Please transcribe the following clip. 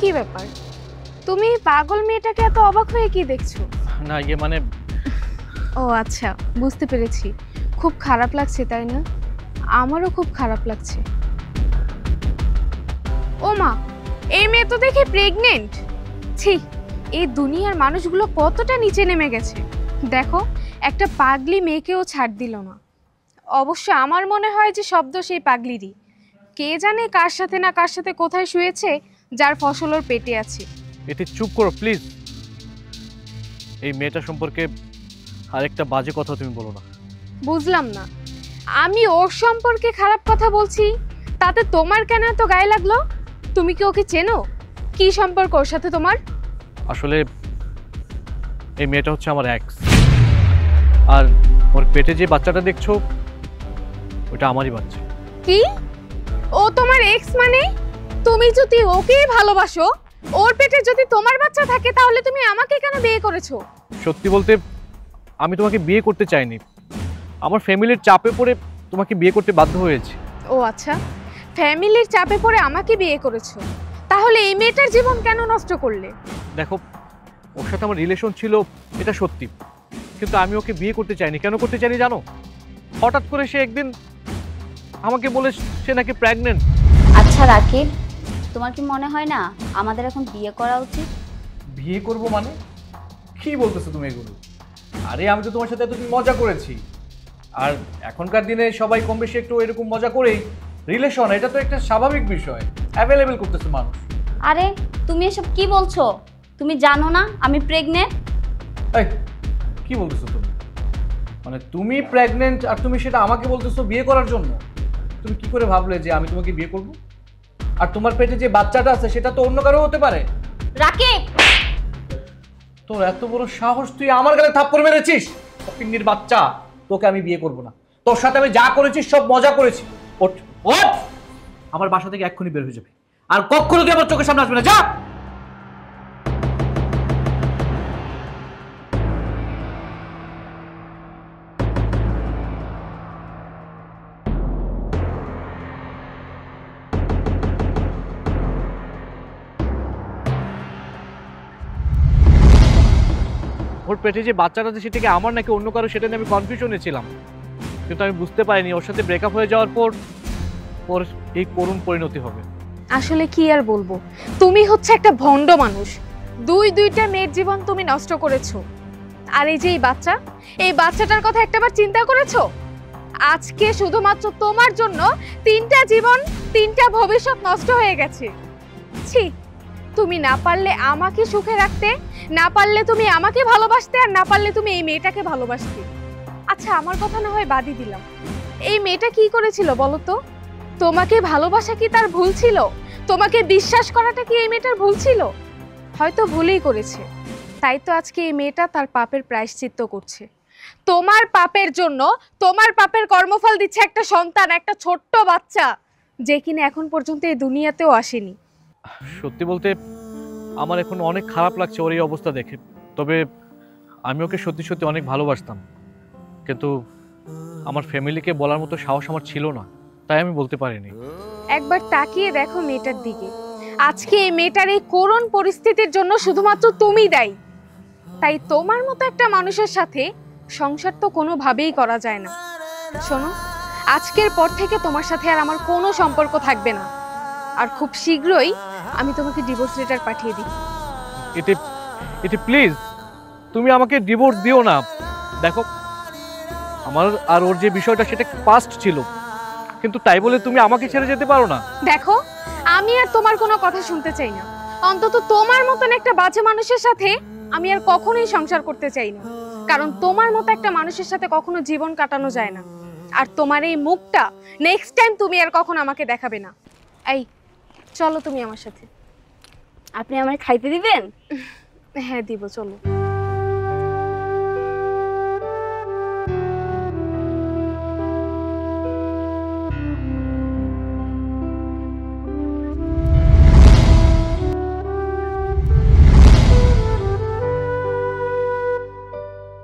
কি ব্যাপার, তুমি পাগল মেয়েটাকে এত অবাক হয়ে কি দেখছো? না মানে ও আচ্ছা, বুঝতে পেরেছি। খুব খারাপ লাগছে তাই না? আমারও খুব খারাপ লাগছে। ও মা, এই মেয়ে তো দেখে প্রেগনেন্ট। ছি, এই দুনিয়ার মানুষগুলো কতটা নিচে নেমে গেছে। দেখো, একটা পাগলি মেয়েকেও ছাড় দিল না। অবশ্য আমার মনে হয় যে শব্দ সেই পাগলিরই। কে জানে কার সাথে না কার সাথে কোথায় শুয়েছে, যার ফসল ওর পেটে আছে। এতে চুপ করো প্লিজ। এই মেয়েটা সম্পর্কে আরেকটা বাজে কথা তুমি বলো না। বুঝলাম না, আমি ওর সম্পর্কে খারাপ কথা বলছি, তাতে তোমার কেন এত গায়ে লাগলো? তুমি কি ওকে চেনো? কি সম্পর্ক ওর সাথে তোমার? আসলে এই মেয়েটা হচ্ছে আমার এক্স, আর ওর পেটে যে বাচ্চাটা দেখছো ওটা আমারই বাচ্চা। কি? ও তোমার এক্স মানে? তুমি যদি ওকেই ভালোবাসো, ওর পেটে যদি তোমার বাচ্চা থাকে, তাহলে তুমি আমাকে কেন বিয়ে করেছো? সত্যি বলতে আমি তোমাকে বিয়ে করতে চাইনি, আমার ফ্যামিলির চাপে পড়ে তোমাকে বিয়ে করতে বাধ্য হয়েছে। ও আচ্ছা, ফ্যামিলির চাপে পড়ে আমাকে বিয়ে করেছো। তাহলে এই মেয়েটার জীবন কেন নষ্ট করলে? দেখো, ওর সাথে আমার রিলেশন ছিল এটা সত্যি, কিন্তু আমি ওকে বিয়ে করতে চাইনি। কেন করতে চাইনি জানো? হঠাৎ করে সে একদিন আমাকে বলে সে নাকি প্রেগনেন্ট। আচ্ছা রাকিব, তোমার কি মনে হয় না আমাদের এখন বিয়ে করা উচিত? বিয়ে করব মানে কি বলতেছো তুমি এগুলো? আরে আমি তো তোমার সাথে এতদিন মজা করেছি, আর এখনকার দিনে সবাই কম বেশি একটু এরকম মজা করেই রিলেশন, এটা তো একটা স্বাভাবিক বিষয়, অ্যাভেলেবেল করতেছে মানুষ। আরে তুমি এসব কি বলছো? তুমি জানো না আমি প্রেগনেন্ট? এই কি বলতেছো তুমি? মানে তুমি প্রেগনেন্ট আর তুমি সেটা আমাকে বলতেছো বিয়ে করার জন্য? তুমি কি করে ভাবলে যে আমি তোমাকে বিয়ে করব? আর তোমার পেটে যে বাচ্চাটা আছে সেটা তো অন্য কারো হতে পারে। রাকিব, তোর এত বড় সাহস, তুই আমার গালে থাপ্পড় মেরেছিস? পিন্ডির বাচ্চা, তোকে আমি বিয়ে করব না। তোর সাথে আমি যা করেছি সব মজা করেছি। ওঠ ওঠ, আমার বাসা থেকে এক্ষুনি বের হয়ে যাবে, আর কখনো তুই আমার চোখের সামনে আসবে না। যা। ওর পেটে যে বাচ্চাটা আছে সেটাকে আমার নাকি অন্য কারো, সেটা নিয়ে আমি কনফিউশনে ছিলাম, কিন্তু আমি বুঝতে পারিনি ওর সাথে ব্রেকআপ হয়ে যাওয়ার পর ওর এই করুণ পরিণতি হবে। আসলে কি আর বলবো, তুমি হচ্ছে একটা ভণ্ড মানুষ। দুইটা মেয়ের জীবন তুমি নষ্ট করেছো। আর এই যে এই বাচ্চাটার কথা একটাবার চিন্তা করেছো? আজকে শুধুমাত্র তোমার জন্য 3টা জীবন, 3টা ভবিষ্যৎ নষ্ট হয়ে গেছে। ছি, তুমি না পারলে আমাকে সুখে রাখতে, না পারলে তুমি আমাকে ভালোবাসতে, আর না পারলে তুমি এই মেয়েটাকে ভালোবাসতে। আচ্ছা, আমার কথা না হয় বাদই দিলাম, এই মেয়েটা কি করেছিল বলো তো? তোমাকে ভালোবাসা কি তার ভুল ছিল? তোমাকে বিশ্বাস করাটা কি এই মেয়েটার ভুল ছিল? হয়তো ভুলই করেছে, তাই তো আজকে এই মেয়েটা তার পাপের প্রায়শ্চিত্ত করছে। তোমার পাপের জন্য, তোমার পাপের কর্মফল দিচ্ছে একটা সন্তান, একটা ছোট্ট বাচ্চা, যে কিনা এখন পর্যন্ত এই দুনিয়াতেও আসেনি। সত্যি বলতে আমার এখন অনেক খারাপ লাগছে ওর এই অবস্থা দেখে। তবে আমি ওকে সত্যি সত্যি অনেক ভালোবাসতাম, কিন্তু আমার ফ্যামিলিকে বলার মতো সাহস আমার ছিল না, তাই আমি বলতে পারিনি। একবার তাকিয়ে দেখো মেয়েটার দিকে। আজকে এই মেয়েটার এই করুণ পরিস্থিতির জন্য শুধুমাত্র তুমি দায়ী। তাই তোমার মতো একটা মানুষের সাথে সংসার তো কোনোভাবেই করা যায় না। শোনো, আজকের পর থেকে তোমার সাথে আর আমার কোনো সম্পর্ক থাকবে না, আর খুব শীঘ্রই আমি তোমাকে ডিভোর্স লেটার পাঠিয়ে দিই। এতে এতে প্লিজ তুমি আমাকে ডিভোর্স দিও না। দেখো, আমার আর ওর যে বিষয়টা সেটা পাস্ট ছিল, কিন্তু তাই বলে তুমি আমাকে ছেড়ে যেতে পারো না। দেখো, আমি আর তোমার কোনো কথা শুনতে চাই না। অন্তত তোমার মতন একটা বাজে মানুষের সাথে আমি আর কখনোই সংসার করতে চাই না, কারণ তোমার মতো একটা মানুষের সাথে কখনো জীবন কাটানো যায় না। আর তোমার এই মুখটা নেক্সট টাইম তুমি আর কখনো আমাকে দেখাবে না। এই চলো তুমি আমার সাথে। আপনি আমায় খাইতে দিবেন? হ্যাঁ দিব, চলো।